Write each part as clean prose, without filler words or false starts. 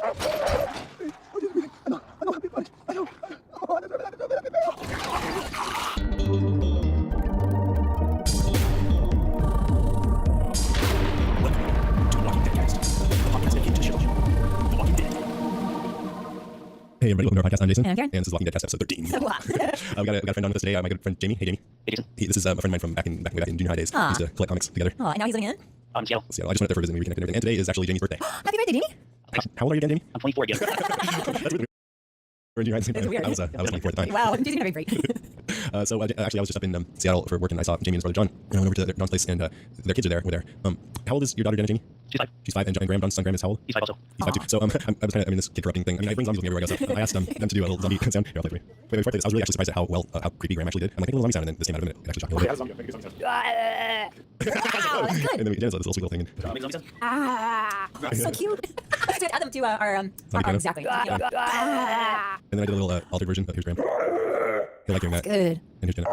Hey everybody, welcome to our podcast. I'm Jason, And I'm Karen. and this is Walking Dead Cast episode 13. Wow. we got a friend on with us today, my good friend Jamie. Hey Jamie. Hey, Jason. This is a friend of mine from back in junior high days. We used to collect comics together. Oh, and now he's living in. Seattle. So I just went up there for a visit and we reconnected and everything. And today is actually Jamie's birthday. Happy birthday, Jamie. How old are you again, Jamie? I'm 24 again. That's weird. We're in junior high at the same That's time. weird. I was 24 at the time. Wow, Jason's having great. Actually, I was just up in Seattle for work and I saw Jamie and his brother John. And I went over to John's place and their kids are there. We're there. How old is your daughter, Jamie? She's 5. She's 5, and Graham, John's son Graham is how old? He's 5 also. He's 5 too. So I was kind of, this kid corrupting thing. I mean, I bring zombies with me everywhere I go. So I asked them to do a little zombie sound. Here, I'll play for you. Wait, before I play this, I was really actually surprised at how creepy Graham actually did. I'm like, make a little zombie sound, and then this came out of a minute. It actually shocked me a little bit. Wow, that's good. And then Jen's like this little sweet little thing. And, Make zombie sound. That's so cute. Let's add them to our Zombie exactly. and then I did a little altered version. Here's Graham. He'll like hearing that. Good. And here's Jenna.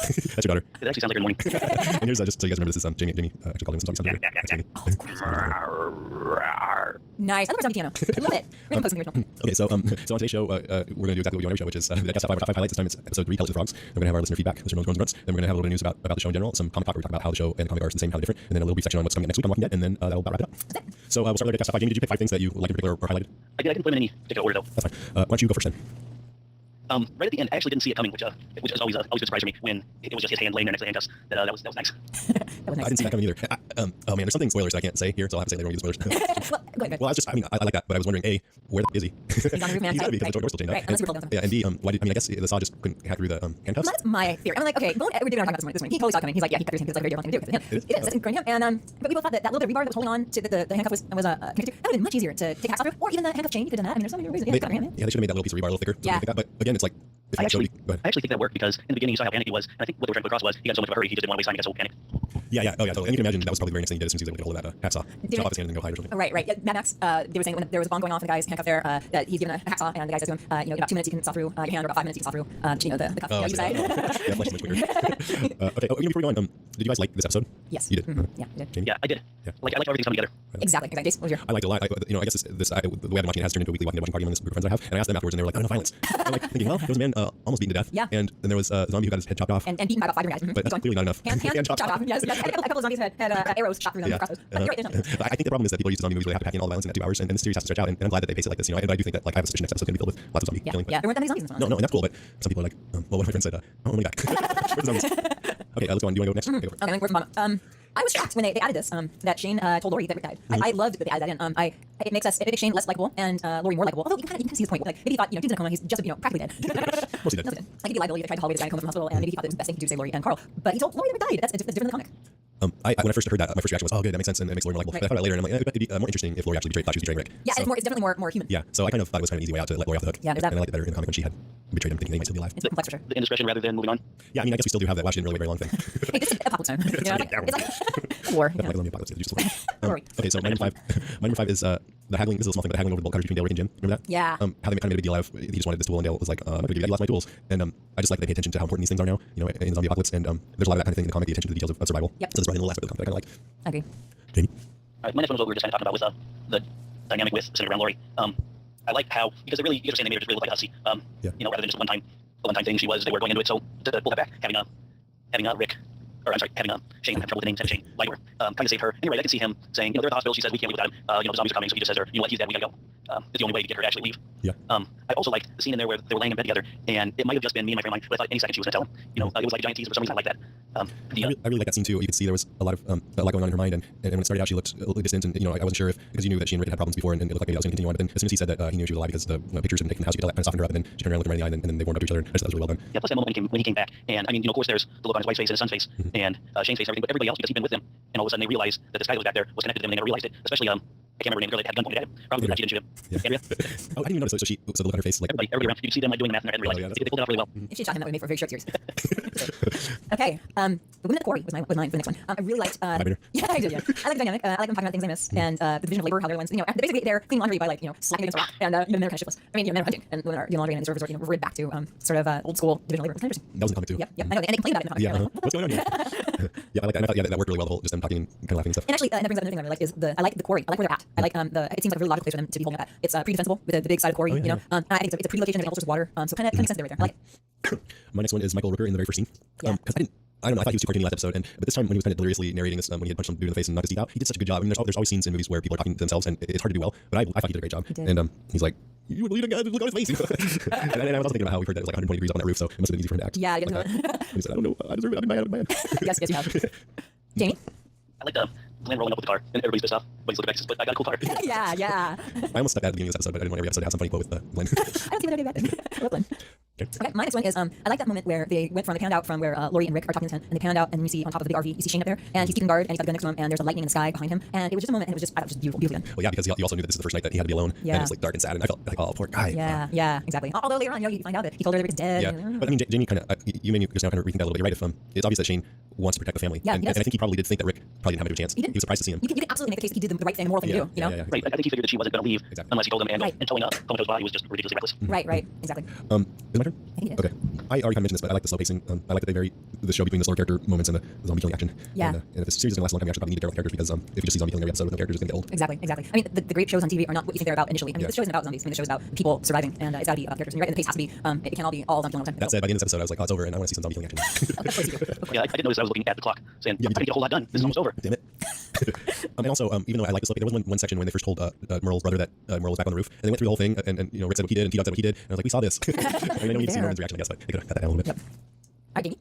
That's your daughter. It actually sounds like her in the morning. And here's just so you guys remember, this is Jamie actually called him some zombie sound. That's Jamie. Nice. I love our zombie piano. Love it. We're gonna post something original. Okay, so on today's show, we're going to do exactly what we do on every show, which is the Death Top 5 highlights. This time it's episode 3, Tales of Frogs. We're going to have our listener feedback, listener groans and grunts. Then we're going to have a little bit of news about the show in general, some comic talk where we talk about how the show and comic are the same, how they're different, and then a little brief section on what's coming next week on Walking Dead, and then that'll about wrap it up. So we'll start with our Death Top 5. Jamie, did you pick 5 things that you like in particular or highlighted? I didn't put them in any particular order though. That's fine. Why don't you go first then? Right at the end, I actually didn't see it coming, which is always a good surprise for me when it was just his hand laying there next to the handcuffs. That was nice. That was I nice. didn't see that coming either. Oh man, there's something spoilers that I can't say here, so I'll have to say later when we get spoilers. Well, go ahead. Well, I like that, but I was wondering, A, where the is he? He's on the roof, man. He's gotta be because Right. the door's still chained up. Right, unless we're told him. Yeah, and B, why did I guess the saw just couldn't hack through the handcuffs? That's my theory. I'm like, okay, Bone Edward did what I'm talking about this morning. He totally saw it coming. He's like, yeah, he cut through his hand. It's like a very different thing to do. It is. That's going him. And but we both thought that little bit of rebar that was holding on to the handcuff was connected to. That would have been much easier to take hacks off of, or even the handcuff chain. You could have done that. I mean, there's so many ways. Yeah, Yeah, they should have made that little piece of rebar a little thicker. Yeah. Like that. But again, it's like, if I you showed actually, you, go ahead. I actually think that worked because in the beginning you saw how panicked he was, and I think what they were trying to put across was he got in so much of a hurry he just didn't want to waste time and got so panicked. Yeah, totally. And you can imagine that was probably the very next thing he did as soon as he was able to get hold of that hacksaw. Chop off his hand and then go hide or something. Right. Yeah, Mad Max, they were saying when there was a bomb going off and the guy's handcuffed there, that he's given a hacksaw, and the guy says to him, in about 2 minutes you can saw through your hand, or about 5 minutes you can saw through, the cuff. Oh, You know, you decide. yeah, Flash is much quicker. Okay, before we go on, did you guys like this episode? Yes. You did? Mhm. Yeah, you did. Jamie? Yeah, I did. Yeah. Like I like how everything's coming together. Exactly. Jason, what was your? I liked it a lot. I guess the way I've been watching it has turned into a weekly watching party among this group of friends I have. And I asked them afterwards, and they were like, "Oh, no violence." I'm like thinking, well, there was a man almost beaten to death. Yeah. And then there was a zombie who got his head chopped off. And beaten by about 5 different guys. But that's clearly not enough. Hand chopped chopped off. Yes. A couple of zombies had arrows shot through them with crossbows. But you're right, there's nothing. I think the problem is that people are used to zombie movies really have to pack in all the violence in that 2 hours, and this series has to stretch out. And I'm glad that they pace it like this. And I do think that I have a suspicion next episode's gonna be filled with lots of zombie killing. Yeah. There weren't that many zombies in this one. No, and that's cool. But some people are like, well, one of my friends said, "Oh my god, where's the zombies?" Okay, let's go on. Do you want to go next? Okay, go for it. Okay, where's the bottom? I was shocked when they added this, that Shane told Lori that Rick died. I loved that they added that in. It makes Shane less likable and Lori more likable. Although you can kind of see his point. Like maybe he thought, dude's in a coma, he's just practically dead. Mostly dead. Like he'd be liability that tried to haul away this guy in a coma from the hospital, and maybe he thought it was the best thing to do to save Lori and Carl. But he told Lori that Rick died. That's different in the comic. When I first heard that, my first reaction was, "Oh, good, that makes sense, and it makes Lori more likable." Right. But I thought about it later, and I'm like, it'd be more interesting if Lori actually thought she was betraying Rick. Yeah, So, it's definitely more human. yeah. So I kind of thought it was kind of an easy way out to let Lori off the hook. Yeah, there's that. And I liked it better in the comic when she had betrayed him, thinking they might still be alive. It's complex for sure. The indiscretion rather than moving on. Yeah, I mean, I guess we still do have that. Wow, she didn't really wait very long thing. Hey, this is apocalypse time. You know, it's like war. Like a zombie apocalypse. It's just Lori. okay, so my number five is the haggling. This is a small thing, but the haggling over the bulk coverage between Dale, Rick, and Jim. Remember that? Yeah. How they kind of made a big deal out of he just wanted this tool, and Dale was like, "I'm not gonna give you that. You lost my tools." And I just like that they pay attention to how important these things are now. In the zombie apocalypse, and there's a lot of that kind of thing in the comic. The attention to the details of survival. Yep. So this brought in a little aspect of the comic that I kind of liked. I agree. Jamie. All right, my next one was what we were just kind of talking about was the dynamic with Senator Brown Lori. I like how because it really you understand they made her just really look like a hussy. Rather than just a one-time thing, they were going into it. So to pull that back, having Rick. Or I'm sorry, having Shane have trouble with the names and Shane lie to her, kind of saved her. Anyway, I can see him saying, they're at the hospital. She says we can't leave without him. The zombies are coming, so he just says to her, you know what, he's dead. We gotta go. It's the only way to get her to actually leave. Yeah. I also liked the scene in there where they were laying in bed together, and it might have just been me and my friend line, but I thought any second she was gonna tell him. It was like a giant tease for some reason I like that. I really like that scene too. You could see there was a lot going on in her mind, and when it started out, she looked a little distant, and I wasn't sure if because you knew that she and Rick had problems before, and it looked like maybe that was going to continue on. But then as soon as he said that he knew she was alive because the pictures had been taken from the house, you could tell that kind of softened her up, and then she turned around and looked him right in the eye, and then they warmed up to each other. And I just thought that was really well done. Yeah, plus that moment when he came back, and I mean, of course, there's the look on his wife's face and his son's face, and Shane's face and everything, but everybody else because he'd been with them, and all of a sudden they realized that this guy that was back there was connected to them, and they never realized it. Especially I can't remember the name of the girl that had a gun pointed at him. Probably because she didn't shoot him. Yeah. Andrea. Oh, I didn't even notice. So the look on her face, like Everybody around. You could see them like doing the math in their head and realize yeah, they pulled it off really well. If she shot him, that would make for a very short series. Okay. The women at the quarry was mine for the next one. I really liked. Yeah, I did. Yeah, I like the dynamic. I like them talking about things I miss, and the division of labor, how they're ones. Basically they're cleaning laundry by slapping against a rock, and then they're kind of shiftless. I mean, men are hunting, and women are doing laundry, and sort of reverted back to sort of old school division of labor. It's kind of interesting. that was in the comic too. Yep. I know, and they complain about it in the comic. Yeah. What's going on here? Yeah, I like that. And I thought, yeah, that worked really well. The whole just them talking and kind of laughing and stuff. And actually, and that brings up another thing I really like is I like the quarry. I like where they're at. I like it seems like a really logical place for them to be holding up at. It's pretty defensible with the big side of the quarry, Oh, yeah, you know. And I think it's a pretty location. They got all sorts of water, so kind of makes sense there right there. I like it. My next one is Michael Rooker in the very first scene. Yeah. Because I don't know, I thought he was too cartoony last episode, but this time when he was kind of deliriously narrating this, when he had punched some dude in the face and knocked his teeth out, he did such a good job. I mean, there's always scenes in movies where people are talking to themselves, and it's hard to do well, but I thought he did a great job. He did. And he's like, you would believe a guy, look on his face. and I was also thinking about how we heard that it was like 120 degrees up on that roof, so it must have been easy for him to act. Yeah, like that. And he said, I don't know, I deserve it, I'm mad. yes, you have. Jamie? I like the Glenn rolling up with the car and everybody's pissed off, but he's looking back, but I got a cool car. yeah. I almost stuck that at the beginning of this episode, but I didn't want every episode to have some funny quote with Glenn. I don't see that idea bad. I love Glenn. Okay, my next one is I like that moment where they panned out from where Lori and Rick are talking to him, and they panned out, and then you see on top of the big RV, you see Shane up there, and he's keeping guard, and he's got the gun next to him, and there's a lightning in the sky behind him, and it was just a moment, and it was just, I thought it was just beautiful done. Well, yeah, because he also knew that this is the first night that he had to be alone, Yeah. and it was like dark and sad, and I felt like, oh, poor guy. Yeah, exactly. Although later on, you find out that he told her that Rick is dead. Yeah, but I mean, Jamie kind of, you made me just now kind of rethink that a little bit. You're right. If it's obvious that Shane wants to protect the family, Yeah, and he does. I think he probably did think that Rick probably didn't have a good chance. He was surprised to see him. You can absolutely make the case that he did the right thing, the moral thing to do, you know? Yeah. Right, I think he figured that she wasn't going to leave Exactly. unless he told them, and, Right. and towing up Comatose body was just ridiculously reckless. Right, exactly. Is it my turn? I think it is. Okay. I already kind of mentioned this, but I like the slow pacing. I like that they vary the show between the slower character moments and the zombie killing action. Yeah. And if this series is going to last a long time, we actually probably need to care about characters because if you just see zombie killing every episode with no characters, it's going to get old. Exactly. I mean, the great shows on TV are not what you think they're about initially. I mean, Yeah. the show isn't about zombies. I mean, the show is about people surviving, and it's got to be characters. And you're right, and the pace has to be. It can't all be all zombie killing all the time. That said, by the end of this episode, I was like, oh, it's over, and I want to see some zombie killing action. Of course you do. Of course. Yeah, I didn't notice I was looking at the clock, saying, Yeah, I didn't get a whole lot done. This is almost over. Damn it. And also, even though I like this, there was one section when they first told Merle's brother that Merle was back on the roof, and they went through the whole thing, and Rick said what he did, and T-Dog said what he did, and I was like, we saw this. And I know you didn't see Norman's reaction, I guess, but I could have cut that down a little bit. Yep. All right, Jamie.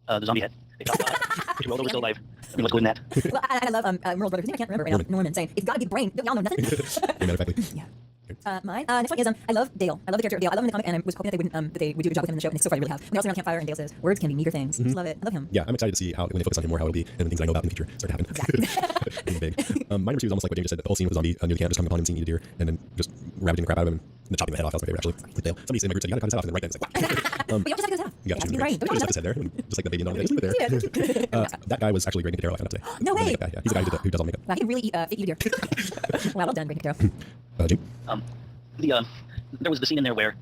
The zombie head. They talked about she rolled over still alive. I mean, what's good in that? Well, I love Merle's brother. His name I can't remember right now. Norman saying, "It's got to be the brain." Don't y'all know nothing? Matter of factly. Yeah. Mine. Next one is I love Dale. I love the character of Dale. I love him in the comic, and I was hoping that they would do a good job with him in the show, and they so far they really have. And they're also around campfire, and Dale says, "Words can be meager things." I just love it. I love him. Yeah, I'm excited to see how when they focus on him more, how it'll be, and the things I know about in the future start to happen. It's big. My number two is almost like what James just said. The whole scene with the zombie near the camp, just coming upon him, seeing a deer, and then just ravaging the crap out of him and chopping the head off. That was my favorite, actually. With Dale. Somebody said in my group said, you gotta cut his head off, and then right then it's like, wow. But you don't just have to cut it off. You It got has to to be the brain. Don't just you his head there, and just like the baby, just leave it Yeah, there. cute. That guy was actually Greg Nicotero, I found out today. No The way. makeup guy, yeah. He's the guy who does all the makeup. Wow, he can really fake you dear. Wow, well done, Greg Nicotero. Jim? There was the scene in there where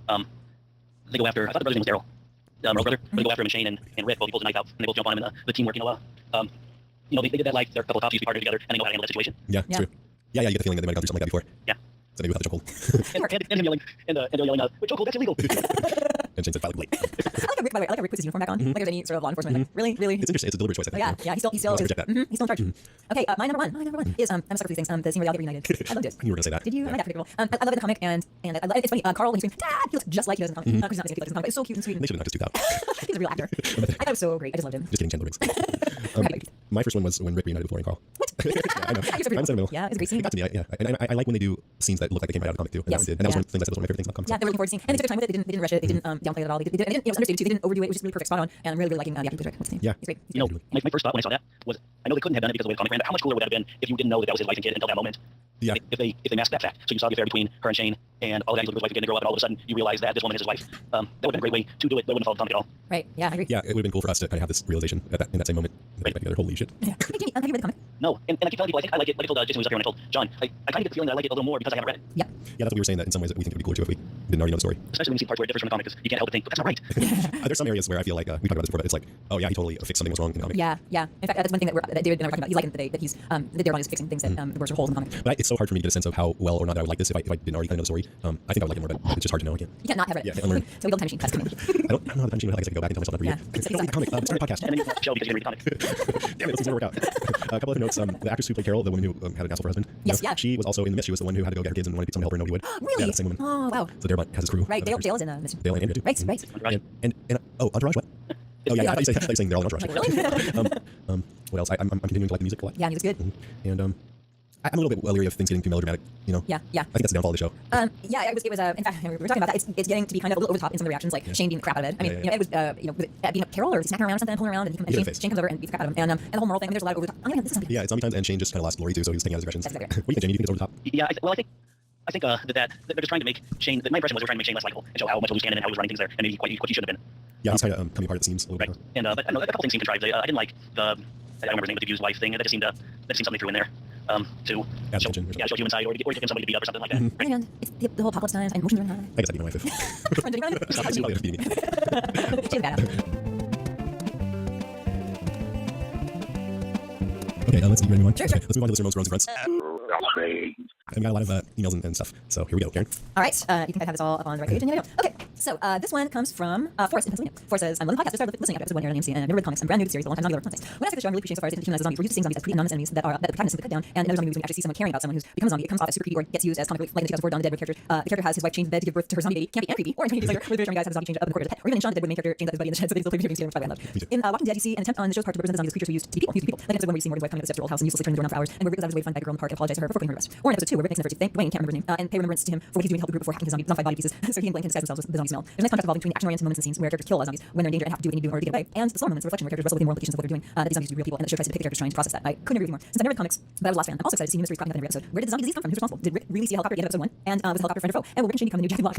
they go after, I thought the brother's name was Daryl, Merle's brother, but they go after him and Shane and Rick, both he pulls a knife out, and they both jump on him in the teamwork, they did that like they're a couple of tops used to be partnered together, and they know how to handle that situation. Yeah, it's Yeah. true. Yeah, you get the feeling that they might have gone through something like that before. Yeah. So maybe we'll have to chokehold. And him yelling, and they're yelling, but chokehold, that's illegal. And Shane said, file a complaint. I like how Rick puts his uniform back on. Like there's any sort of law enforcement. Like, really. It's interesting. It's a deliberate choice, I think. Yeah, he's still I'll reject that. he's still in charge. Okay, my number one is I'm a sucker for these things. The scene where they all get reunited. I loved it. You were gonna say that. Did you? Yeah. I'm that predictable. I love it in the comic, and it's funny. Carl, when he's screaming, "Dad!" he looks just like he does in the comic. Because he's not saying he does in the comic. It's so cute and sweet. They should have knocked his tooth out. He's a real actor. I thought it was so great. I just loved him. Just kidding, Chandler Riggs. My first one was when Rick reunited with Lori and Carl. What? Yeah, I know. You're so I'm sentimental. Yeah, it's a great scene. It got to me, yeah. And I like when they do scenes that look like they came right out of the comic too. And Yes. that one did. And that was Yeah. one of the things I said was one of my favorite things about comics. Yeah, they were looking forward to seeing, and they took their time with it. They didn't rush it. They didn't downplay it at all. They didn't. It was understated too. They didn't overdo it. It was just really perfect, spot on. And I'm really liking the actor who plays Rick. What's his name? Yeah. He's great. He's You know, great. my first thought when I saw that was, I know they couldn't have done it because of the way the comic ran, but how much cooler would that have been if you didn't know that was his wife and kid until that moment? Yeah. If they masked that fact. So you saw the affair between her and Shane, and all the guys looked at his wife and kid, and they grow up, and all of a sudden you realize that this woman is his wife. That would have been a great way to do it. That wouldn't have followed the comic at all. Right. Yeah, I agree. Yeah, it would have been cool for us to kind of have this realization in that same moment. Right. Together. Holy shit. Yeah. Hey, Jamie, have you read the comic? No, and I keep telling people, I think I like it. Like I told Jason was up here, and I told John, I kind of get the feeling that I like it a little more because I haven't read it. Yeah. Yeah, that's what we were saying, that in some ways that we think it would be cooler too if we didn't already know the story. Especially when you see parts where it differs from the comic, because you can't help but think, but that's not right. There's some areas where I feel like, we talked about this before, but it's like, oh yeah, he totally fixed something that was wrong in the comic. Yeah. In fact, that's one thing that David and I were talking about. He's liking that he's that Daredevil is fixing things that the words are holes in the comic. But it's so hard for me to get a sense of how well or not that I would like this if I didn't already kind of know the story. I think I would like it more, but it's just hard to know. I can't. You can't not have read it. Yeah, I can't learn. So we built a time machine. That's coming. I don't know how the punching, I guess I can go back and tell myself not to read Yeah. it. It's not the comic. Start a podcast. And then you watch the show because you didn't read the comic. Damn it, those things never work out. A couple other notes. The actress who played Carol, the woman who had an asshole for a husband. Yes, yeah. She was also in the Mist. She was the one who had to go get her kids and wanted someone to help her and nobody would. Really? Yeah, the same woman. Oh wow. So Darabont has his crew. Right. Dale is in a mission. Dale and Andrea too. Right. Entourage. And Entourage, what? Oh yeah, I thought you were saying they're all in Entourage. Like, really? What else? I'm continuing to like the music a lot. Yeah, music's good. And I'm a little bit leery of things getting too melodramatic. You know. Yeah. I think that's the downfall of the show. Yeah, it was. In fact, we were talking about that. It's getting to be kind of a little over the top in some of the reactions, like Shane beating the crap out of it. I mean, Yeah. you know, it was, was it being a Carol or smacking around or something, and pulling around, and, Yeah, Shane comes over and beats the crap out of him, and the whole moral thing. I mean, there's a lot of over the top. This is something. Yeah, it's zombie times, and Shane just kind of lost Lori too, so he was taking out his aggressions. That's exactly right. What do you think, Jamie? Do you think it's over the top? Yeah, I think that they're just trying to make Shane. My impression was they're trying to make Shane less likable and show how much of a loose cannon and how he was running things there, and maybe what he should have been. Yeah, he's kind of coming apart at the seams a little Right. bit. And but I don't know, a couple things seemed contrived. I didn't like the I don't remember his name, but the abused wife thing. That just seemed something they threw in there. To Add show, tension or show human side, or to get somebody to beat up or something like that. Right. And it's the whole apocalypse times and emotions are high. I guess I'd be my wife if. Stop beating me. She's badass. Okay, let's move on. Sure, sure. Let's move on to listener notes, groans, and grunts. And we got a lot of emails and stuff. So here we go, Karen. All right, you think I have this all up on the right page? And here we go. Okay, so this one comes from Forrest in Pennsylvania. Forrest says, I'm loving podcasts. I started listening after episode 1 here on AMC, and I've never read comics. I'm brand new to the series, a long time not context. When I see the show, I'm really appreciating so far is humanize zombies. We're used to seeing zombies as pretty anonymous enemies that the protagonists have cut down, and in other zombie movies, when you actually see someone caring about someone who's become a zombie, it comes off as super creepy or gets used as comic relief, like in the 2004 Dawn of the Dead, where the character has his wife chained to bed to give birth to her zombie baby. Can't be and creepy. Or in 20 years later, where the German guys have the zombie chained up and recorded a pet. Or even in Shaun of the Dead, where the main character chains up his buddy in the shed, so they still play video games together, which I love. In Walking Dead, you see an attempt on the show's part to represent the zombies as creatures who used to be people. Like episode 1 where you see Morgan's wife coming up the steps to her old house and uselessly turning around for hours, and where Rick goes out of his way to find that girl in the park and apologize to her before putting her to rest. Or in episode 2 where Rick makes an effort to thank Dwayne, can't remember his name, and pay remembrance to him for what he's doing to help the group before hacking his zombified body pieces. So he and Blaine can disguise themselves with the zombie smell. There's a nice contrast involving between the action-oriented moments and scenes where characters kill zombies when they're in danger and have to do what they need to do in order to get away, and the slow moments of reflection where characters wrestle with the moral implications of what they're doing, that these zombies are real people, and the show tries to depict characters trying to process that. I couldn't agree with you more. Since I've never read comics, but I was a Lost fan, I'm also excited to see new mysteries cropping up in every episode. Where did the zombie disease come from? Who's responsible? Did Rick really see a helicopter at the end of episode 1? And was the helicopter friend or foe? And will Rick and Shane become the new Jack and Block?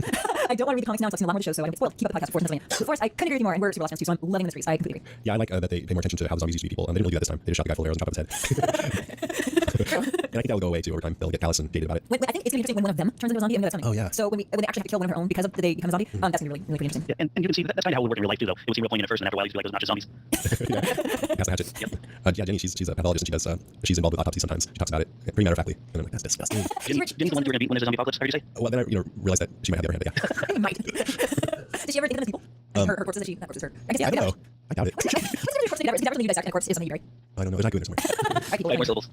I don't want to read the comics now, so I've seen a lot more of the show, so I don't get spoiled. Keep up the podcast for Pennsylvania. Of course, I couldn't agree with you more, and we're super Lost fans too, so I'm loving the series. I completely agree. Yeah, I like that they pay more attention to how the zombies used to be people. They didn't really do that this time. They just shot the guy full of arrows and chopped off his head. And I think that will go away too over time. They'll get callous and jaded about it. I think it's gonna be interesting when one of them turns into a zombie. I mean, that's coming. Oh, yeah. So when they actually have to kill one of their own because they become a zombie, that's gonna be really interesting. Yeah, and you can see that's kind of how it would work in real life too, though. It would seem real poignant at first, and after a while, you'd be like, those are not just zombies. Yeah. Pass the hatchet. Yep. Yeah, Jenny, she's a pathologist. And she's involved with autopsy sometimes. She talks about it pretty matter of factly, and I'm like, that's disgusting. Didn't the one that you were going to beat when there's a zombie apocalypse? How did you say? Well, then I realized that she might have the upper hand. But yeah. It might. Did she ever think of those people? Her corpse is that corpse is her. I guess, yeah, I don't know. I doubt it. What's the corpse that you dissect? And a corpse is something you write. I don't know. There's not good in there somewhere. Right, people. More syllables.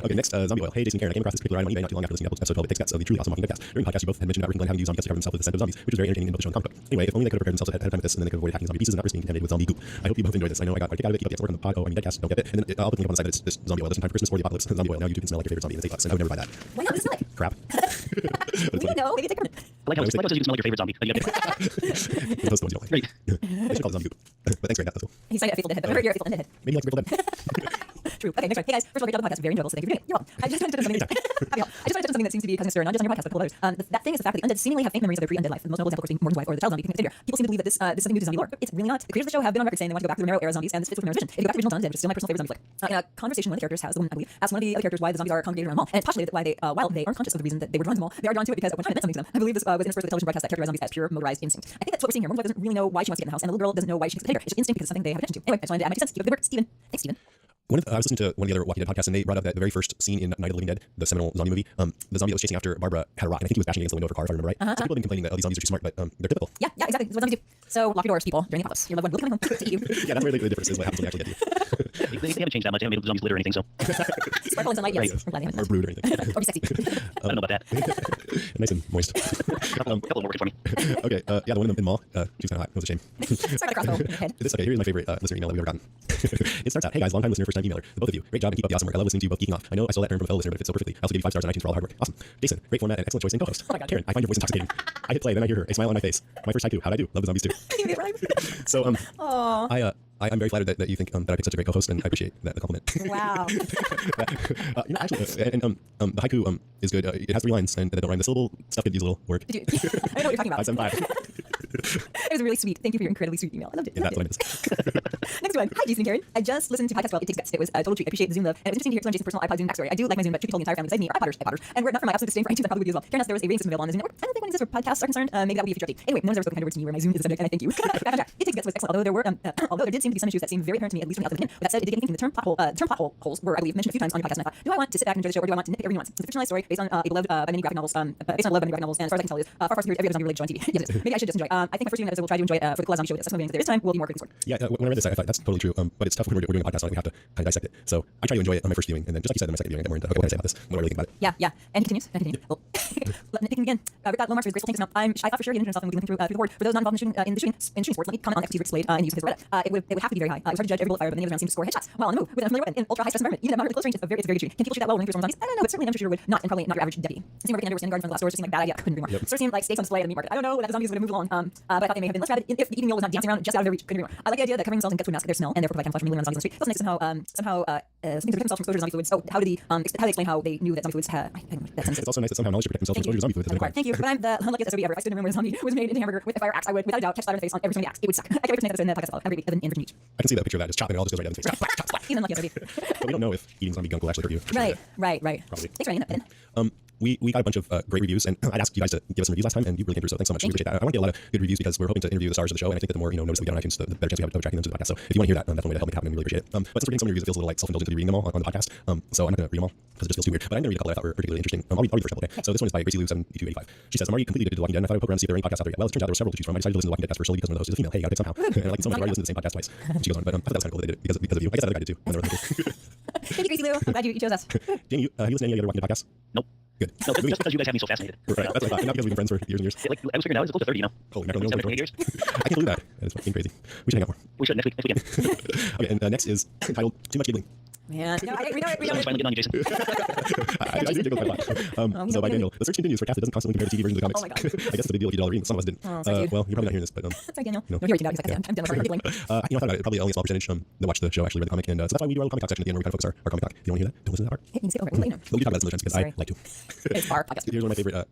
Okay, next, zombie oil. Hey, Jason and Karen, I came across this particular item on eBay not too long after listening to episode 12 of It Takes Guts of the truly awesome Walking Dead cast. During the podcast, you both had mentioned about Rick and Glenn having to use zombie guts to cover themselves with the scent of zombies, which was very entertaining in both the show and the comic book. Anyway, if only they could have prepared themselves ahead of time with this, and then they could avoid hacking zombie pieces and not risk being contaminated with zombie goop. I hope you both enjoyed this. I know I got my kick out of it. Keep up the excellent work on the pod. Oh, I mean, Deadcast. Don't get it. And then I'll put the link up on the side that it's zombie oil. Just in time for Christmas or the apocalypse. Zombie oil. Now you two can smell like your favorite zombie, and it's $8, and I would never buy that. Why not? This is like Crap. we didn't know. Maybe it's like I like how it says you can smell like your favorite zombie. Those are the ones you don't like. Right. They should call it zombie goop. But thanks, Greg. That's cool. he's like a faithful deadhead, but I heard you're a faithful deadhead. Maybe like Grateful Dead. True. Okay, next one. Hey guys, first of all, great job on the podcast. Very enjoyable, so thank you for doing it. You're welcome. I just wanted to touch on something that seems to be causing a stir, not just on your podcast, but people others. That thing is the fact that the undead seemingly have faint memories of their pre-undead life. The most notable example, of course, being Morgan's wife or the child zombie becoming Xavier. People seem to believe that this is something new to zombie lore, but it's really not. The creators of the show have been on record saying they want to go back to the Romero era zombies, and this fits with Romero's vision. If you go back to the original Dawn of the Dead, which is still my personal favorite zombie flick. In a conversation one of the characters has, the woman I believe, asked one of the other characters why the zombies are congregated around the mall, and it postulated that while they aren't conscious of the reason that they were drawn to the mall, they are drawn to it because at one time it meant something to them. I believe this was interspersed with the television broadcast that characterized zombies as pure motorized instinct. I think that's what we're seeing here. Morgan's wife doesn't really know why she wants to get in the house, and the little girl doesn't know why she takes the picture. It's just instinct because it's something they have attention to. Anyway, I just wanted to add my 2 cents. Keep up the good work, Steven. Thanks, Steven. I was listening to one of the other Walking Dead podcasts, and they brought up that the very first scene in Night of the Living Dead, the seminal zombie movie, the zombie that was chasing after Barbara had a rock, and I think he was bashing against the window of her car, if I remember right. So people have been complaining that these zombies are too smart, but they're typical. Yeah, exactly. That's what zombies do. So lock your doors, people, during the apocalypse. Your loved one will be coming home to you. Yeah, that's where the difference is what happens when they actually get you. They haven't changed that much. They haven't made zombies glitter or anything, so. Sparkle and sunlight, yes. We're glad they haven't Or done brood or anything. that. Or be sexy. I don't know about that. Nice and moist. Couple of them working for me. Okay, yeah, the one in the mall, she was kind of hot. It was a shame. Start the crossbow in your head. Okay, here's my favorite listener email that we've ever gotten. It starts out, hey guys, long time listener, first time emailer. The both of you, great job and keep up the awesome work. I love listening to you both geeking off. I know I stole that term from a fellow listener, but it fits so perfectly. I also give you 5 stars on iTunes for all the hard work. Awesome. Jason, great format and excellent choice in co-host. Oh my God. Karen, I find your voice intoxicating. I hit play, then I hear her, a smile on my face. My first haiku, how'd I do? Love the zombies too. You get right. So, Aww. I'm very flattered that you think that I picked such a great co-host, and I appreciate the compliment. Wow. Actually, the haiku is good. It has 3 lines, and they don't rhyme. The syllable stuff could use a little work. I know what you're talking about. 575. It was really sweet. Thank you for your incredibly sweet email. I loved it. Yeah, that's what it is. Next one. Hi, Jason and Karen. I just listened to podcast 12. It Takes Guts. It was a total treat. I appreciate the Zoom love. And it was interesting to hear some of Jason's personal iPod Zoom backstory. I do like my Zoom, but truth be told, the entire family besides me are iPodders. And were it not for my absolute disdain for iTunes, I probably would be as well. Karen asked if there was a rating system available on the Zoom network. I don't think one exists where podcasts are concerned. Maybe that would be a future update. Anyway, no one's ever spoken kind words to me where my Zoom is the subject, and I thank you. It Takes Guts was excellent, although there did seem to be some issues that seemed very apparent to me, at least from the outset of the beginning. With that said, it did get me thinking. The term plot holes were, I believe, mentioned a few times on your podcast, and I thought, do I want to sit back and enjoy the show, or do I want to nitpick every nuance? It's a fictionalized story based on a beloved by many graphic novels, and as far as I can tell, it is far superior to every other zombie-related show on TV. Yes, it is. Maybe I should just enjoy. I think my first viewing of the episode will try to enjoy it for the cool zombie show. That's something that there is time will be more critical. Yeah, when I read this, I thought that's totally true. But it's tough when we're doing a podcast, so we have to kind of dissect it. So I try to enjoy it on my first viewing, and then just like you said, on my second viewing, I get more into okay, what can I say about this? What do I really think about it? Yeah. And he continues. Well, nitpicking again. Rick got low marks for his graceful tank dismount. I thought for sure he had himself and would be looking through the board. For those not involved in the shooting sports, let me comment on XP Rick's blade in use of his Beretta. It would have to be very high. It was hard to judge every bullet fire, but many of the rounds seemed to score headshots while on the move with an unfamiliar weapon in ultra high stress environment. Even at moderate close range, it's a very good shooting. Can people shoot that well when they're zombies? I don't know, but certainly an amateur shooter would not, and probably not your average deputy. It seemed like Rick and Ender were standing guard in front of the glass doors, just seemed like a bad idea. Couldn't agree more. Sort of seemed like steaks on display at the meat market. I don't know that the zombies would have moved along, but I thought they may have been less rabid if the eating meal was not dancing around just out of their reach. Couldn't agree more. I like the idea that covering themselves in guts would mask their smell and therefore provide camouflage from really around zombies on the street. It was nice somehow something to protect themselves from exposure to zombie fluids. Oh, how they explain how they knew that zombie fluids had that sense. It's also nice that somehow knowledge to protect themselves from exposure to zombie fluids. Thank you. But I'm the unluckiest SOB ever. If I stood in a room where a zombie was made into hamburger with a fire axe, I would without a doubt catch fire in the face on every single axe. It would suck. I can't wait for tonight episode in the podcast. Have a great week. Evan and Virginia each. I can see that picture of that. Just chopping it all just goes right down the face. Chop, splat. He's unlucky SOB. But we don't know if eating zombie gunk will actually hurt you. Right. Probably. Thanks for writing that, Ben. we got a bunch of great reviews, and I'd asked you guys to give us some reviews last time, and you really came through. So thanks so much. We appreciate that. I want to get a lot of good reviews because we're hoping to interview the stars of the show, and I think that the more notice that we get on iTunes, the better chance we have of attracting them to the podcast. So if you want to hear that, that's one way to help make it happen. And we really appreciate it. But since we're getting so many reviews, it feels a little like self-indulgent to be reading them all on the podcast. So I'm not going to read them all because it just feels too weird. But I'm going to read a couple that I thought were particularly interesting. I'll read the first couple. Okay. So this one is by Gracie Lou 7285. She says, I'm already completely addicted to The Walking Dead, and I thought I would poke around to see if there are any podcasts out there yet. Well, it turns out there were several to choose from. I decided to listen to The Walking Dead first solely because one of the hosts is a female. Hey, you gotta pick somehow. And I like it so much, I already listened to the same podcast twice. She goes on, but I thought that was kind of cool that they did it because of you. I guess that other guy did too. Thank you, Gracie Lou. I'm glad you chose us. Jamie, have you listened to any other Walking Dead podcasts? Nope. Good. No, just because you guys have me so fascinated. Right. That's what I thought. And not because we've been friends for years and years. Yeah, like I was figuring out, it's close to 30, you know. Holy mackerel, 7 20 years. I can't believe that. That is fucking crazy. We should hang out more. We should next weekend. Okay, and next is entitled Too Much Giggling. Man, no, we know it. Someone's finally getting on you, Jason. I do giggle quite a lot. So by Daniel, the search continues for a cast that doesn't constantly compare the TV versions of the comics. Oh my God. I guess it's a big deal if you did all the reading. Some of us didn't. Oh, sorry, dude. Well, you're probably not hearing this, but Sorry, Daniel. No. No, you're reaching out. I'm done with giggling. I thought about it. Probably only a small percentage that watch the show actually read the comic, and so that's why we do our little comic talk section at the end where we kind of focus our comic talk. If you want to hear that, don't listen to that part. Hey, you can skip over it. We'll let you know. We'll talk about this in the because I Sorry. like to. It's our podcast. Here's one of my favorite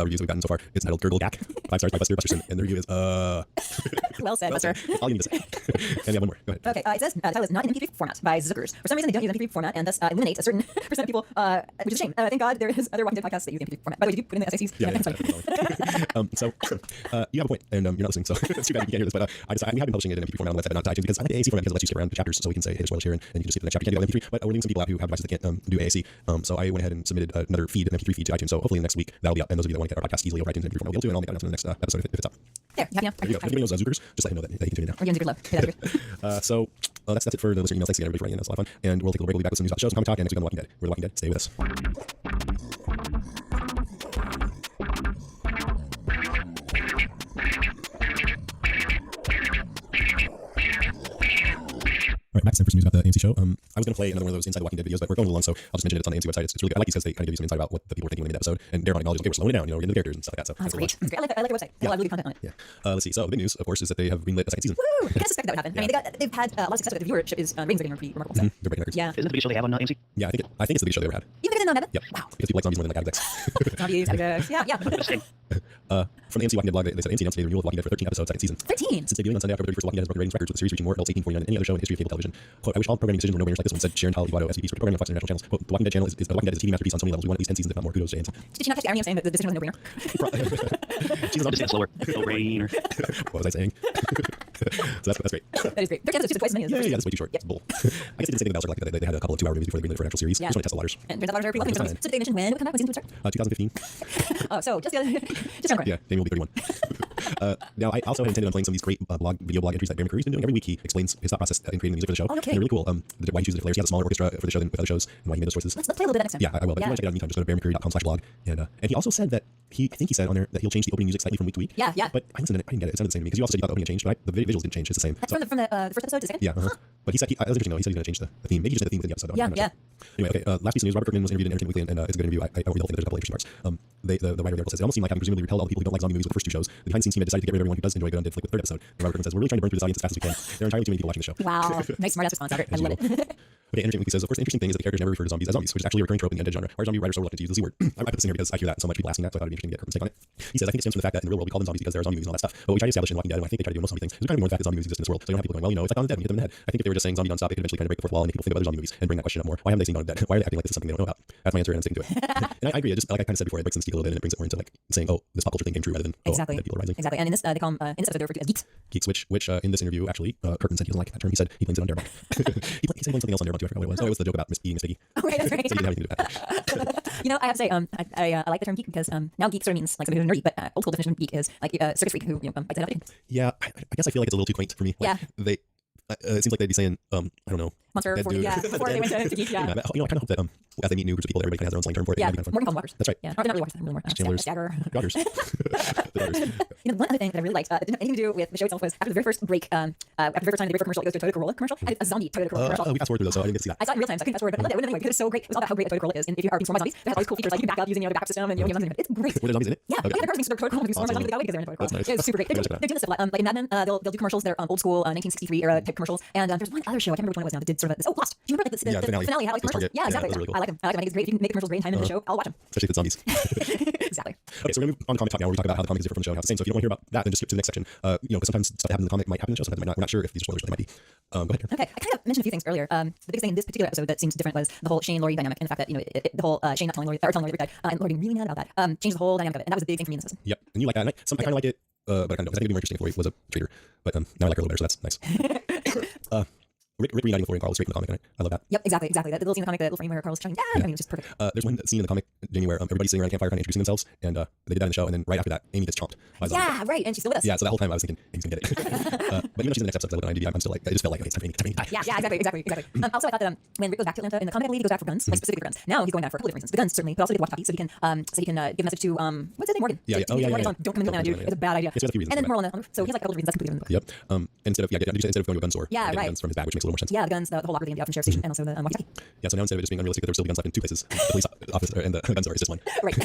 reviews that we've gotten so far. It's titled Gurgle Gak. 5 stars by Buster Busterson, and the review is Well said, Buster. All you need to say. And you have one more. Go ahead. Okay, it says the title is not in MP3 format by Zookers. For some reason, they don't use MP3 format and thus eliminate a certain percent of people, which is a shame. Thank God there is other Walking Dead podcasts that use the MP3 format. By the way, did you put in the SACs? Yeah, That's fine. So you have a point, and you're not listening, so it's too bad you can't hear this. But we have been publishing it in MP3 format on the website, but not to iTunes, because I like the AAC format because it lets you skip around the chapters, so we can say, hey, spoilers here, and you can just skip the next chapter. You can't do that in MP3, but we're leaving some people out who have devices that can't do AAC. So I went ahead and submitted another feed, an MP3 feed to iTunes. So hopefully next week that'll be up, and those of you that want to get our podcast easily over iTunes and MP3 format will be able to, and I'll make that announcement in the next episode if it's up. There, you have There you go. If anybody knows Zookers, just let him know that you can tune in now. We're getting Zooker love. Hey, that's So that's it for the listener emails. Thanks again, everybody, for writing in. That's a lot of fun. And we'll take a little break. We'll be back with some news about the shows, comic talk, and next week on The Walking Dead. We're The Walking Dead. Stay with us. All right, back to some news about the AMC show. I was going to play another one of those Inside the Walking Dead videos, but we're going a little long, so I'll just mention it. It's on the AMC website. It's really good. I like these because they kind of give you some insight about what the people were thinking when they made the episode, and Darren acknowledges, okay, we're slowing it down, we're getting the characters and stuff like that. So that's great. Great. I like the website. A lot of really good content on it. Yeah. Let's see. So the big news, of course, is that they have greenlit a second season. Woo! I kind of suspected that would happen. I mean, they've had a lot of success with it. The viewership is ratings are getting pretty remarkable. So. They're breaking records. Yeah. Isn't it the biggest show they have on AMC? Yeah, I think it's the biggest show they ever had. Even bigger than Devin? Yep. Wow. Because people like zombies more than like Addex. Zombies, Addex. Yeah. From the AMC Walking Dead blog, they said AMC announced the renewal of Walking Dead for 13 episodes, second season. 13. Since debuting on Sunday, October 31st, Walking Dead has broken ratings records with the series reaching more adults 18 to 49 than any other show in the history of cable television. Quote, I wish all programming decisions were no-brainers like this one, said Sharon Tal Iwato, SVP for programming on Fox International channels. Quote, The Walking Dead channel is The Walking Dead is a TV masterpiece on so many levels. We want at least 10 seasons, if not more. Kudos to AMC. Did she not catch the irony of saying that the decision was a no-brainer? She's Just say it slower. No brainer. What was I saying? So that's great. That is great. 13 episodes, twice as many as the first. Yeah, that's way too short. It's bull. I guess they didn't say anything about Circle, like they had a couple of 2-hour movies before they greenlit for an actual series. Yeah. Just want to test the waters. And turns out are pretty well filmed. So did they mention when it would come out? When season 2 would start? 2015. Oh, so just quick. Yeah, Damien will be 31. Now, I also had intended on playing some of these great video blog entries that Bear McCreary's been doing. Every week he explains his thought process in creating the music for the show. Oh, okay. And they're really cool. Why he chooses the players. He has a smaller orchestra for the show than with other shows, and why he made those choices. Let's play a little bit of that next time. Yeah, I will. But if you want to check it out in the meantime, just go to bearmccreary.com/blog. And he also said that I think he said on there that he'll change the opening music slightly from week to week. Yeah. But I listened to it. I didn't get it. It sounded the same to me because you also said you thought the opening had changed, but the visuals didn't change. It's the same. That's from the first episode to the second? Yeah. But he said, that was interesting though. He said he's going to change the theme. Maybe just the theme within the episode. Yeah. Anyway, okay. Last piece of news: Robert Kirkman was interviewed in Entertainment Weekly, and it's a good interview. I don't really think there's a couple of interesting parts. The writer there says it almost seemed like having presumably repelled all the people who don't like zombie movies with the first 2 shows. The behind the scenes team had decided to get rid of everyone who does enjoy Good Undead Flick with the 3rd episode. And Robert Kirkman says, we're really trying to burn through this audience as fast as we can. There are entirely too many people watching the show. Wow. Nice smart ass response, Robert. I love it. Okay, Entertainment Weekly says, of course, the interesting thing is that the characters never refer to zombies as zombies, which is actually a recurring trope in the undead genre. Our zombie writers are reluctant to use the Z word. I put this in here because I hear that so much, people asking that, so I thought it'd be interesting to get Kirkman's take on it. He says, I think it stems from the fact that in the real world we call them zombies because there are zombie movies and all that stuff. But what we try to establish in Walking Dead, and I think they try to do in most zombie things, is we try to ignore the fact that zombie movies exist in this world. So you don't have people going, well, it's like Dawn of the Dead, we hit them in the head. I think if they were just saying zombie nonstop, they could eventually kind of break the fourth wall and make people think of other zombie movies and bring that question up more. Why haven't they seen Dawn of the Dead? Why are they acting like this is something they don't know about? That's my answer, and I'm sticking to it. And I agree. Just like I kind of said before, it breaks the mystique a little bit and it brings it more into like saying, oh, this pop culture thing came true rather than exactly. Dead people are rising. Exactly. And in this, they call them, in this episode, they're referred to as geeks. Geeks, which in this interview actually, Kirkman said he doesn't like that term. He said he blames it on Darebon. he said he blamed something else on Darebon too. I forgot what it was. Oh, it was the joke about eating Miss Piggy. Oh, right, that's right. So he didn't have anything to do with that. You know, I have to say, I like the term geek because now geek sort of means like somebody who's nerdy, but old school definition of geek is like a circus freak who fights it out. Yeah, I guess I feel like it's a little too quaint for me. Like, yeah. It seems like they'd be saying, I don't know. Monster before, before they went to geek, yeah. I kind of hope that as they meet new groups of people, everybody kind of has their own slang term for it. Yeah, kind of Morgan called walkers. That's right. Yeah, not really walkers, really more. Chandlers. Stagger. Daughters. The daughters. You know, one other thing that I really liked, that didn't have anything to do with the show itself, was after the very first break, after the very first time the very first commercial, it goes to a Toyota Corolla commercial, and it's a zombie Toyota Corolla commercial. We fast forward through those, so I didn't get to see that. I saw it in real time, so I couldn't fast forward, but I loved it. Anyway, because it's so great. It was all about how great a Toyota Corolla is, and if you are being swarmed by zombies, it has all these cool features, like you can back up using the backup system, and you know, it's great. Were there zombies in it? Yeah, Okay. the cars being Toyota Corolla being swarmed by zombies because they're in a Toyota Corolla. That's nice. It's super great. They're doing this stuff like in Mad Men, they'll do commercials. They're old school 1963 era type commercials, and there's one other show I can't remember which one it was now that did sort of this. Oh, Lost. Do you remember like the finale had like Those commercials? Target. Yeah, exactly. Those are really cool. I like them. I think it's great. If you can make the commercials great and time into the show, I'll watch them. Especially if it's zombies. Exactly. Okay, so we're gonna move on to comic talk now, where we talk about how the comic is different from the show and how it's the same. So if you don't want to hear about that, then just skip to the next section. Because sometimes stuff that happens in the comic might happen in the show, sometimes it might not. We're not sure if these are spoilers, but they might be. Go ahead. Okay, I kind of mentioned a few things earlier. The biggest thing in this particular episode that seems different was the whole Shane-Laurie dynamic and the fact that, the whole Shane not telling Laurie, or telling Laurie that Rick died, and Laurie being really mad about that, changed the whole dynamic of it, and that was a big thing for me in this season. Yep, and you like that. And I kind of like it, but I kind of don't. I think it'd be more interesting if Laurie was a traitor. But now I like her a little better, so that's nice. Rick reuniting with Laurie and Carl is great in the comic, and I love that. Yep, exactly. That little scene in the comic, the little frame where Carl's shouting, I mean, it's just perfect. There's one scene in the comic, Jamie, where everybody's sitting around a campfire kind of introducing themselves, and they did that in the show, and then right after that, Amy gets chomped by zombies. Yeah, right, and she's still with us. Yeah, so that whole time I was thinking Amy's gonna get it. But even though she's in the next episode, I look at IMDb, I'm still like, I just felt like, okay, it's time for Amy to die. Yeah, exactly. Also, I thought that when Rick goes back to Atlanta in the comic, I believe he goes back for guns, like specifically for guns. Now he's going back for a couple different reasons. The guns certainly, but also to watch talkie, so he can give a message to what's his name, Morgan. Yeah. Morgan's on, don't come in Atlanta, dude. It's a bad idea. Yes, we have a few reasons And then for moral on so he has like a couple of reasons. That's completely different. Yep. Instead of going to a gun store, Yeah, getting right. guns from his bag, which makes a little more sense. Yeah, the guns, the whole locker, the out from sheriff station, and also the walkie-talkie. Yeah, so now instead of it just being unrealistic that there would still be guns left in two places, the police office and the gun store is just one. Right. The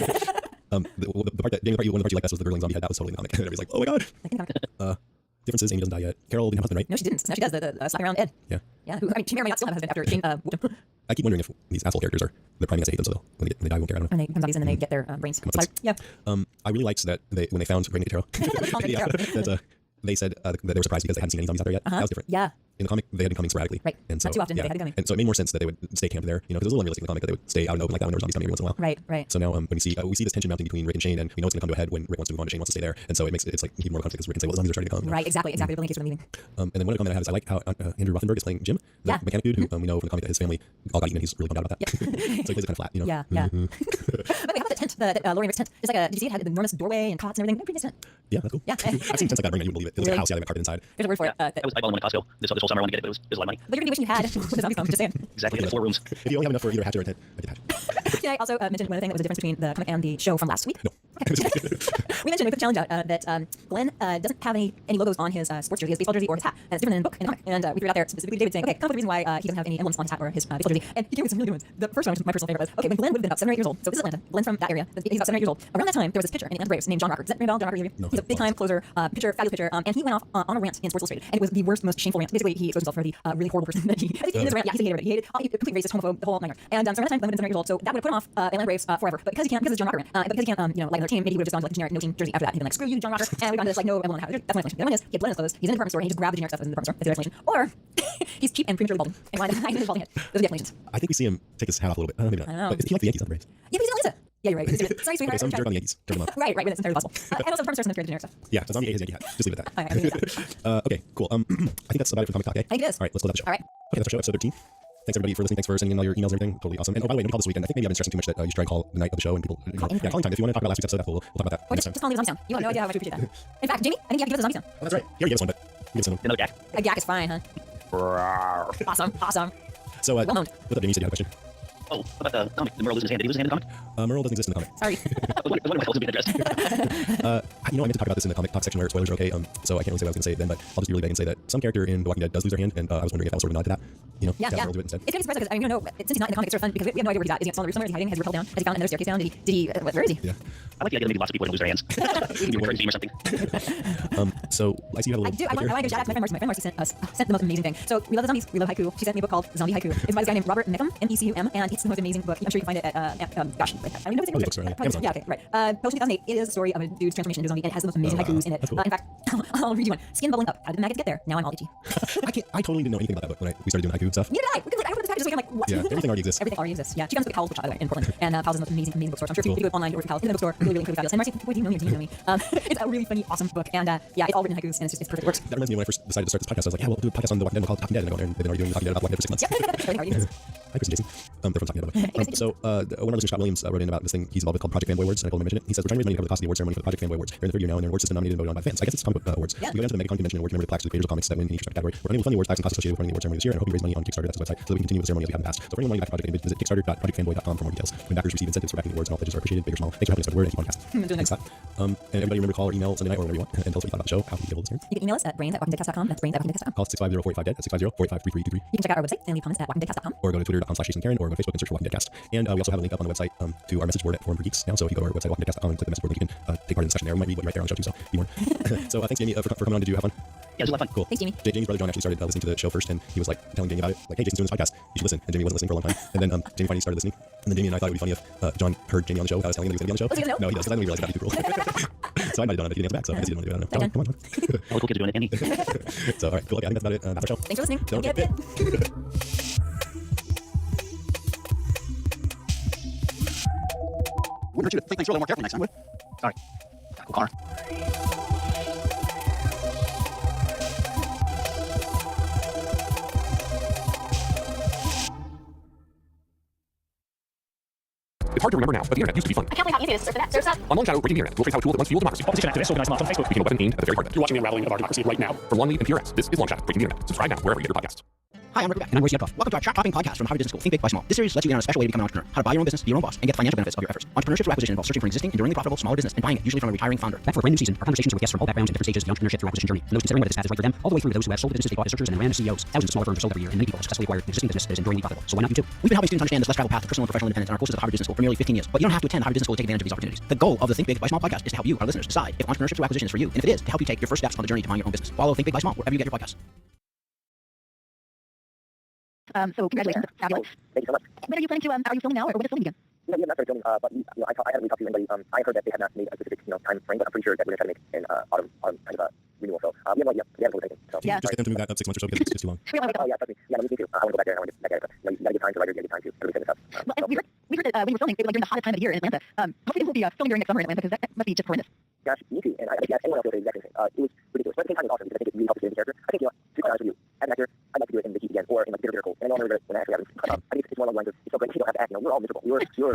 part that one of the parts you liked best was the gurgling zombie head. That was totally in the comic. Everybody's like, oh my god. Differences: Amy doesn't die yet. Carol didn't have a husband, right? No, she didn't. Now she does the slapping around Ed. Yeah. Yeah. Who, I mean, she may or may not still have a husband after Shane whooped him. I keep wondering if these asshole characters are they're priming us to hate them, so when they die, we won't care. I don't know. And they become zombies and then they get their brains slaughtered. Yeah. I really liked that when they found Randy Carol, that they said that they were surprised because they hadn't seen any zombies out there yet. That was different. Yeah. In the comic, they had been coming sporadically. Right. And so, not too often, yeah. but they had been coming. And so it made more sense that they would stay camped there, because it was a little unrealistic in the comic that they would stay out in the open like that when there were zombies coming every once in a while. Right. So now when we see this tension mounting between Rick and Shane, and we know it's going to come to a head when Rick wants to move on, Shane wants to stay there, and so it's like even more conflict because Rick can say, well, the zombies are trying to come. Right. Exactly. They're building a case for them leaving. And then one comment I have is I like how Andrew Rothenberg is playing Jim, the mechanic dude, who we know from the comic that his family all got eaten, and he's really bummed out about that. So he plays it kind of flat, Yeah. But wait, how about the tent? The Laurie and Rick's tent. It's like did you see it had an enormous doorway and cots and everything? Pretty nice tent. Yeah, that's cool. Yeah. I've seen tents like that, bring it, you wouldn't believe it. It looks like a house, yeah, they have carpet inside. There's a word for it. I bought one at Costco this whole summer. I wanted to get it, but it was a lot of money. But you're gonna be wishing you had when the zombies come. Just saying. Exactly. The 4 rooms. If you only have enough for either a hatchet or a tent, I get hatchet. Can I also mention one other thing that was the difference between the comic and the show from last week? No. We mentioned, we put the challenge out that Glenn doesn't have any logos on his sports jersey, his baseball jersey, or his hat. And it's different in the book, in the comic. And we threw it out there specifically to David saying, okay, come up with a reason why he doesn't have any emblems on his hat or his baseball jersey. And he came with some really good ones. The first one, which is my personal favorite, was, okay, when Glenn would have been about 7 or 8 years old, so this is Atlanta, Glenn from that area, he's about 7 or 8 years old. Around that time, there was this pitcher in the Atlanta Braves named John Rocker. Does that ring a bell? John Rocker? No, he's a big time closer, pitcher, fabulous pitcher, and he went off on a rant in Sports Illustrated. And it was the worst, most shameful rant. Basically, he exposed himself for the really horrible person that he in this rant, he's a hater, he hated complete racist, homophobe, the whole nine yards. And so around that time, Glenn would have been 7 or 8 years old, so that would have put him off Atlanta Braves forever. But because it's John Rocker rant, because he can't, like another team, maybe he would have just gone to like the generic no team jersey after that. He'd been like, screw you, John Rocker, and we've gone to this like no emblem on the hat. That's my explanation. The other one is he had blood in his clothes. He's in the department store and he just grabbed the generic stuff that was in the department store. That's the explanation. Or he's cheap and prematurely balding and wanted to hide his balding head. Those are the explanations. I think we see him take his hat off a little bit. Maybe not. I don't know. But he likes the Yankees, not the Braves. Yeah, but he's in Atlanta. Yeah, you're right. Sorry, sweetheart. Okay, some jerk on the Yankees. Jerk them up. Right, that's entirely possible. And also the department store created generic stuff. Yeah, so zombie ate his Yankee hat. Just leave it at that. I think Okay, cool. I think that's about it for comic talk, eh? I think it is. All right, let's close out the show. All right. Okay, that's our show, episode 13. Thanks everybody for listening. Thanks for sending in all your emails and everything. Totally awesome. And oh, by the way, when we call this weekend, I think maybe I've been stressing too much that you should try and call the night of the show and people. Calling time. If you want to talk about last week's episode, we'll talk about that Or next just time. call me the zombie sound. You have no idea how much we appreciate that. In fact, Jamie, I think you have to give us a zombie sound. Oh, that's right. You already gave us one, but give us another. Another Jack. A yak is fine, huh? Awesome. So, Well known. what's up, Jamie? You said you had a question. Oh, about the comic. The Merle loses his hand. Did he lose his hand in the comic? Merle doesn't exist in the comic. Sorry. What am I supposed to be addressed? I meant to talk about this in the comic talk section where spoilers are okay. So I can't really say what I was going to say then, but I'll just be really vague and say that some character in The Walking Dead does lose their hand, and I was wondering if that was sort of a nod to that. Yeah. Merle do it instead. It's gonna be surprising because I mean, since he's not in the comic, it's sort of fun because we have no idea where he's at. Is he on the roof somewhere? Is he hiding? Has he rappelled down? Has he found another staircase down? Did he where is he? Yeah. I like the idea that maybe lots of people are going to lose their hands. Maybe a team or something. So I see you have a I little. do. I want to give a shout out to my friend Marcy. My friend Marcy sent the most amazing thing. So we love the zombies. We love haiku. She sent me a book called Zombie Haiku. It's by this guy named Robert Mecum, M-E-C-U-M, and it's the most amazing book. I'm sure you can find it at gosh, I don't even know Probably what's bookstore, it. Amazon. Yeah, okay, right. Post 2008. It is a story of a dude's transformation into a zombie, and it has the most amazing Oh, wow. haikus in it. That's cool. In fact, I'll read you one. Skin bubbling up. How did the maggots get there? Now I'm all itchy. I totally didn't know anything about that book when we started doing haiku and stuff. Neither did I. I read this package this week. I'm like, what? Yeah, everything already exists. Everything already exists. Yeah, she comes to Powell's bookshop, by the way, in Portland, and Powell's is the most amazing bookstore. So I'm sure if you go online, you work for Powell's in the bookstore, really fabulous. And Marcy, boy, do you know me? Do you know me? It's a really funny, awesome book, and yeah, it's all written in haikus, and it's perfect. It works. That reminds me when I first decided to start this podcast. I was like, yeah, we'll do a podcast on The Walking Dead. We'll call it Talking Dead. And I go there, and they've been already doing Talking Dead about The Walking Dead for 6 months. Yep. Really hard. Hi, Chris and Jason. They're from Talking Dead. So one of our listeners, Scott Williams, wrote in about this thing he's involved with called Project Fanboy Awards, and I told him to mention it. He says, we're trying to raise money to cover the cost of the award ceremony for the Project Fanboy Awards. They're in the third year now, and their award system nominated and voted on by fans. I guess it's comic book awards. Yeah. You go down to the Megacon convention and award member the plaques to the creators of comics that win in each respective category. We're unable to fund the awards, tax and costs associated with running the award ceremony this year, and I hope you raise money on Kickstarter. That's the website, so that we can continue with the ceremony as we have in the past. So for any money back to Project Fanboy, visit kickstarter.projectfanboy.com for more details. When backers receive incentives for backing the awards, and all pledges are appreciated, big or small. Thanks for helping us spread the word and keep on cast. Thanks, Scott. And everybody remember to call or email Sunday night or whenever you want, and tell us what you thought about the show. How can you get hold of us here? You can email us at brains@walkingdeadcast.com. That's brains@walkingdeadcast.com. Call us 650-45-DEAD. That's 650-485-3323. You can check out our website and leave comments at walkingdeadcast.com. Or go to twitter.com/JasonKaren, or go to Facebook and search for Walking Deadcast. And we also have a link up on the website to our message board at Forum for Geeks now. So if you go to our website, walkingdeadcast.com, and click the message board, you can take part in the discussion there. We might read what you write there on the show too, so be warned. So thanks, Jamie, for coming on. Did you have fun? Yeah, it was a lot of fun. Cool. Thanks, Jamie. Jamie's brother John actually started listening to the show first, and he was like telling Jamie about it, like, "Hey, Jason's doing this podcast. You should listen." And Jamie wasn't listening for a long time, and then Jamie finally started listening. And then Jamie and I thought it would be funny if John heard Jamie on the show. I was telling him that he was going to be on the show. Oh, so he doesn't know? No, he does, because then we realized it got too cruel. So I might have done it. He didn't answer back, so I guess he didn't want to do it. I don't know. Come on. All the cool kids are doing it, Andy. So, all right, cool. Okay, I think that's about it. That's our show. Thanks for listening. Don't Yep, get yep. Wouldn't hurt you to think things through a little more carefully next time, would? Sorry. Cool car. It's hard to remember now, but the internet used to be fun. I can't believe how easy it is to surf that. Surf that. Online Shadow Breaking the Internet illustrates how a tool that once fueled democracy Opposition activists organize mobs on Facebook. became a weapon aimed at the very heart of it. You're watching the unraveling of our democracy right now. From Longley and PRX, this is Long Shadow Breaking the Internet. Subscribe now wherever you get your podcasts. Hi, I'm Rick Beck, and I'm Royce Yedkoff. Welcome to our chart-topping podcast from Harvard Business School, Think Big, Buy Small. This series lets you in on a special way to become an entrepreneur, how to buy your own business, be your own boss, and get the financial benefits of your efforts. Entrepreneurship through acquisition involves searching for an existing, enduringly profitable, smaller business and buying it, usually from a retiring founder. Back for a brand new season, our conversations are with guests from all backgrounds and different stages of the entrepreneurship through acquisition journey. From those considering whether this path is right for them, all the way through to those who have sold the business they bought as searchers and then ran as CEOs. Thousands of smaller firms are sold every year, and many people have successfully acquired an existing business that is enduringly profitable. So why not you too? We've been helping students understand this less traveled path to personal and professional independence in our courses at Harvard Business School for nearly 15 years. But you don't have to attend Harvard Business School to take advantage of these opportunities. The goal of the Think Big, Buy Small podcast is to help you, our listeners, decide if entrepreneurship through acquisition is for you, and if it is, to help you take your first steps on the journey to buying your own business. Follow Think Big, Buy Small wherever you get your podcasts. So congratulations. Fabulous. Thank you so much. When are you planning to, are you filming now, or when is filming again? Yeah, we have not started filming, but I haven't really talked to anybody. I heard that they have not made a specific, time frame, but I'm pretty sure that we're going to try to make an autumn kind of a renewal. So we have no idea. We haven't told anything. So Yeah. Just get them to move that up 6 months or so because it's too long. We don't have Oh yeah, trust me. Yeah, me too. I want to go back there and I want to get back at it. But you got to give time to writers, you got to give time to everybody set this up. Well, and we heard that when you were filming, it was like during the hottest time of the year in Atlanta. Hopefully we'll be filming during next summer in Atlanta, because that must be just horrendous. Gosh, me too. And I think anyone else will say the exact same thing. It was ridiculous. But at the same time, it's awesome because I think it really helps you the character. I think, to be honest with you, as an actor, I'd like to do it in the heat again or in like Bitter Cold. And I know I'm going to when it actually happens. I think it's one of the lines of, it's so great you don't have to act. We're all miserable. You're